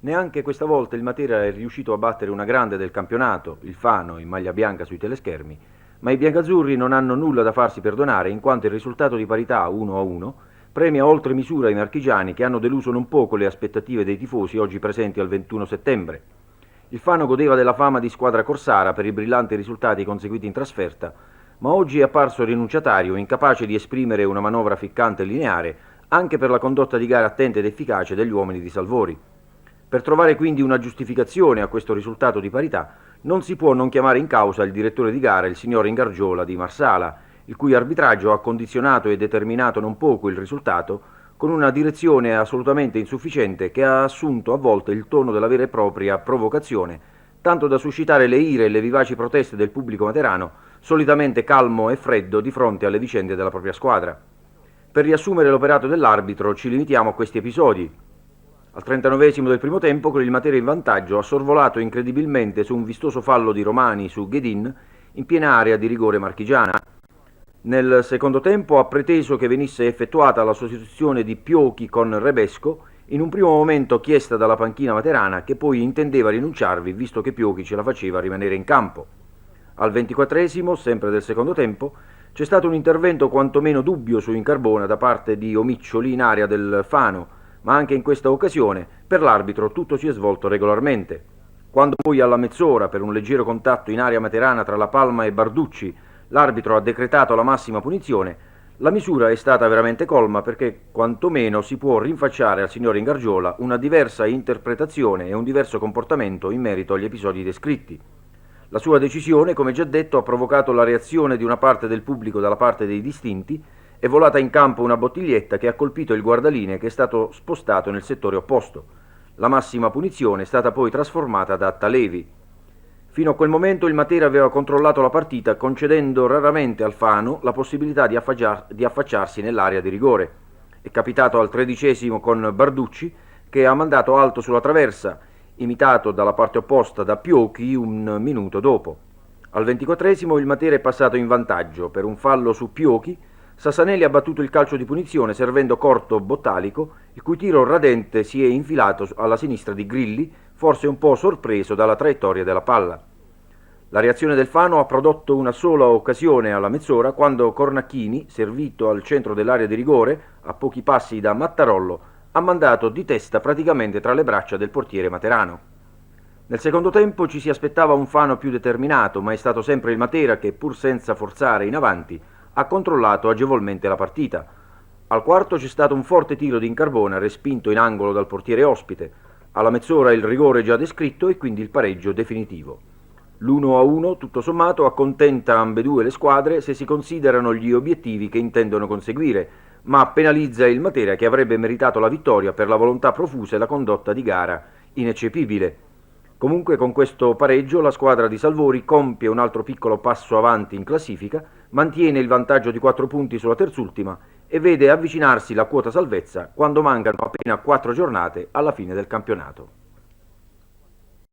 Neanche questa volta il Matera è riuscito a battere una grande del campionato, il Fano, in maglia bianca sui teleschermi, ma i biancazzurri non hanno nulla da farsi perdonare in quanto il risultato di parità 1-1 premia oltre misura i marchigiani che hanno deluso non poco le aspettative dei tifosi oggi presenti al 21 settembre. Il Fano godeva della fama di squadra corsara per i brillanti risultati conseguiti in trasferta, ma oggi è apparso rinunciatario, incapace di esprimere una manovra ficcante e lineare, anche per la condotta di gara attenta ed efficace degli uomini di Salvori. Per trovare quindi una giustificazione a questo risultato di parità, non si può non chiamare in causa il direttore di gara, il signor Ingargiola di Marsala, il cui arbitraggio ha condizionato e determinato non poco il risultato, con una direzione assolutamente insufficiente che ha assunto a volte il tono della vera e propria provocazione, tanto da suscitare le ire e le vivaci proteste del pubblico materano, solitamente calmo e freddo di fronte alle vicende della propria squadra. Per riassumere l'operato dell'arbitro ci limitiamo a questi episodi. Al 39esimo del primo tempo, con il Matera in vantaggio, ha sorvolato incredibilmente su un vistoso fallo di Romani su Ghedin in piena area di rigore marchigiana. Nel secondo tempo ha preteso che venisse effettuata la sostituzione di Piochi con Rebesco, in un primo momento chiesta dalla panchina materana, che poi intendeva rinunciarvi visto che Piochi ce la faceva rimanere in campo. Al 24esimo, sempre del secondo tempo, c'è stato un intervento quantomeno dubbio su Incarbona da parte di Omiccioli in area del Fano, ma anche in questa occasione per l'arbitro tutto si è svolto regolarmente. Quando poi alla mezz'ora, per un leggero contatto in area materana tra La Palma e Barducci, l'arbitro ha decretato la massima punizione, la misura è stata veramente colma perché quantomeno si può rinfacciare al signor Ingargiola una diversa interpretazione e un diverso comportamento in merito agli episodi descritti. La sua decisione, come già detto, ha provocato la reazione di una parte del pubblico dalla parte dei distinti. È volata in campo una bottiglietta che ha colpito il guardalinee che è stato spostato nel settore opposto. La massima punizione è stata poi trasformata da Talevi. Fino a quel momento il Matera aveva controllato la partita concedendo raramente al Fano la possibilità di affacciarsi nell'area di rigore. È capitato al 13esimo con Barducci che ha mandato alto sulla traversa, imitato dalla parte opposta da Piochi un minuto dopo. Al 24esimo il Matera è passato in vantaggio per un fallo su Piochi. Sassanelli ha battuto il calcio di punizione servendo corto Bottalico, il cui tiro radente si è infilato alla sinistra di Grilli, forse un po' sorpreso dalla traiettoria della palla. La reazione del Fano ha prodotto una sola occasione alla mezz'ora quando Cornacchini, servito al centro dell'area di rigore, a pochi passi da Mattarollo, ha mandato di testa praticamente tra le braccia del portiere materano. Nel secondo tempo ci si aspettava un Fano più determinato, ma è stato sempre il Matera che, pur senza forzare in avanti, ha controllato agevolmente la partita. Al quarto c'è stato un forte tiro di Incarbona respinto in angolo dal portiere ospite. Alla mezz'ora il rigore già descritto e quindi il pareggio definitivo. L'1-1 tutto sommato accontenta ambedue le squadre se si considerano gli obiettivi che intendono conseguire, ma penalizza il Matera che avrebbe meritato la vittoria per la volontà profusa e la condotta di gara ineccepibile. Comunque con questo pareggio la squadra di Salvori compie un altro piccolo passo avanti in classifica, mantiene il vantaggio di 4 punti sulla terzultima e vede avvicinarsi la quota salvezza quando mancano appena 4 giornate alla fine del campionato.